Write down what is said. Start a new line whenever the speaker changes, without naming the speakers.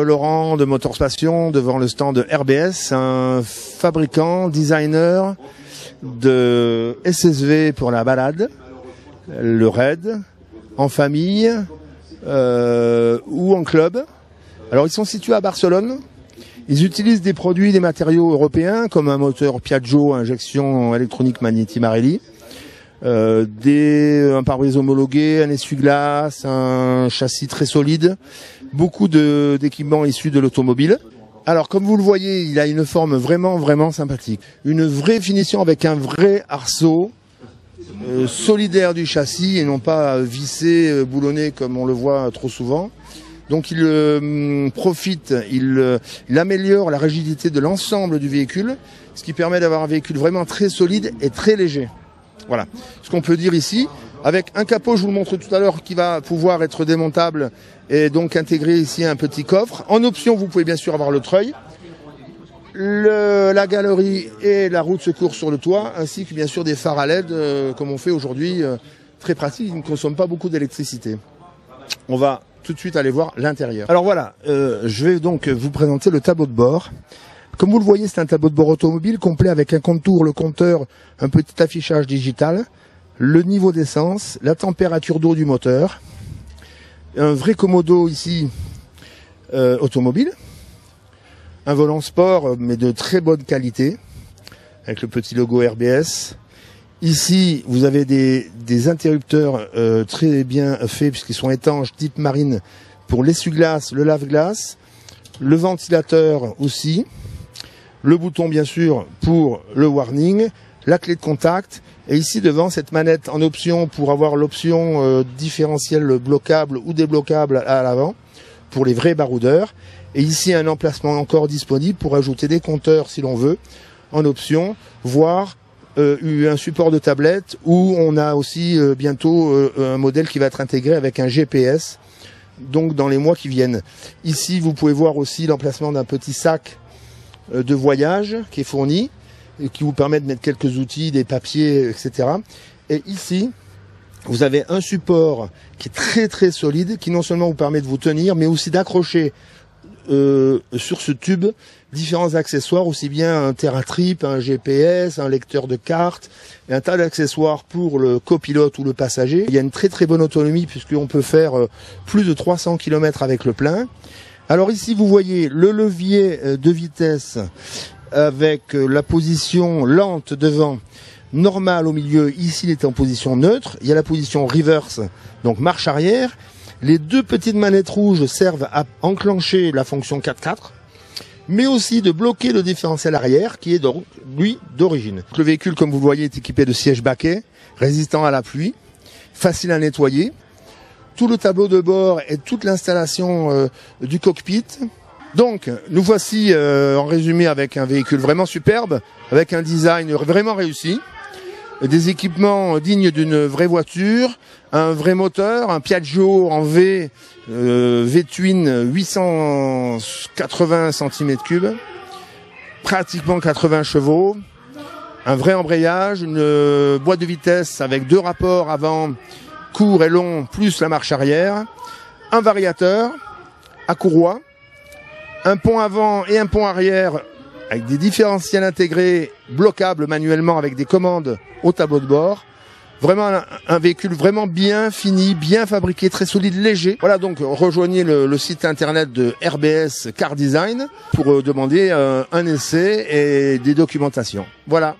Laurent de Motors Passion devant le stand de RBS, un fabricant, designer de SSV pour la balade, le raid, en famille ou en club. Alors ils sont situés à Barcelone. Ils utilisent des produits, des matériaux européens comme un moteur Piaggio, injection électronique Magneti Marelli, un pare-brise homologué, un essuie-glace, un châssis très solide, beaucoup d'équipements issus de l'automobile. Alors comme vous le voyez, il a une forme vraiment sympathique. Une vraie finition avec un vrai arceau solidaire du châssis et non pas vissé, boulonné comme on le voit trop souvent. Donc il profite, il améliore la rigidité de l'ensemble du véhicule, ce qui permet d'avoir un véhicule vraiment très solide et très léger. Voilà ce qu'on peut dire ici. Avec un capot, je vous le montre tout à l'heure, qui va pouvoir être démontable et donc intégrer ici un petit coffre. En option, vous pouvez bien sûr avoir le treuil, la galerie et la roue de secours sur le toit, ainsi que bien sûr des phares à LED, comme on fait aujourd'hui, très pratique, ils ne consomment pas beaucoup d'électricité. On va tout de suite aller voir l'intérieur. Alors voilà, je vais donc vous présenter le tableau de bord. Comme vous le voyez, c'est un tableau de bord automobile complet avec un contour, le compteur, un petit affichage digital, le niveau d'essence, la température d'eau du moteur, un vrai commodo ici automobile, un volant sport mais de très bonne qualité avec le petit logo RBS. Ici, vous avez des interrupteurs très bien faits puisqu'ils sont étanches, type marine, pour l'essuie-glace, le lave-glace, le ventilateur aussi, le bouton bien sûr pour le warning, la clé de contact, et ici devant cette manette en option pour avoir l'option différentiel bloquable ou débloquable à l'avant pour les vrais baroudeurs, et ici un emplacement encore disponible pour ajouter des compteurs si l'on veut en option, voire un support de tablette où on a aussi bientôt un modèle qui va être intégré avec un GPS, donc dans les mois qui viennent. Ici, vous pouvez voir aussi l'emplacement d'un petit sac de voyage qui est fourni et qui vous permet de mettre quelques outils, des papiers, etc. Et ici, vous avez un support qui est très solide, qui non seulement vous permet de vous tenir, mais aussi d'accrocher sur ce tube différents accessoires, aussi bien un TerraTrip, un GPS, un lecteur de cartes, et un tas d'accessoires pour le copilote ou le passager. Il y a une très bonne autonomie puisqu'on peut faire plus de 300 km avec le plein. Alors ici vous voyez le levier de vitesse avec la position lente devant, normale au milieu, ici il est en position neutre. Il y a la position reverse, donc marche arrière. Les deux petites manettes rouges servent à enclencher la fonction 4x4, mais aussi de bloquer le différentiel arrière qui est donc, lui, d'origine. Le véhicule, comme vous le voyez, est équipé de sièges baquets, résistants à la pluie, facile à nettoyer. Tout le tableau de bord et toute l'installation du cockpit. Donc, nous voici en résumé avec un véhicule vraiment superbe, avec un design vraiment réussi. Des équipements dignes d'une vraie voiture, un vrai moteur, un Piaggio en V, V-twin 880 cm3, pratiquement 80 chevaux, un vrai embrayage, une boîte de vitesse avec deux rapports avant court et long plus la marche arrière, un variateur à courroie, un pont avant et un pont arrière avec des différentiels intégrés, bloquables manuellement avec des commandes au tableau de bord. Vraiment un véhicule vraiment bien fini, bien fabriqué, très solide, léger. Voilà, donc rejoignez le site internet de RBS Car Design pour demander un essai et des documentations. Voilà.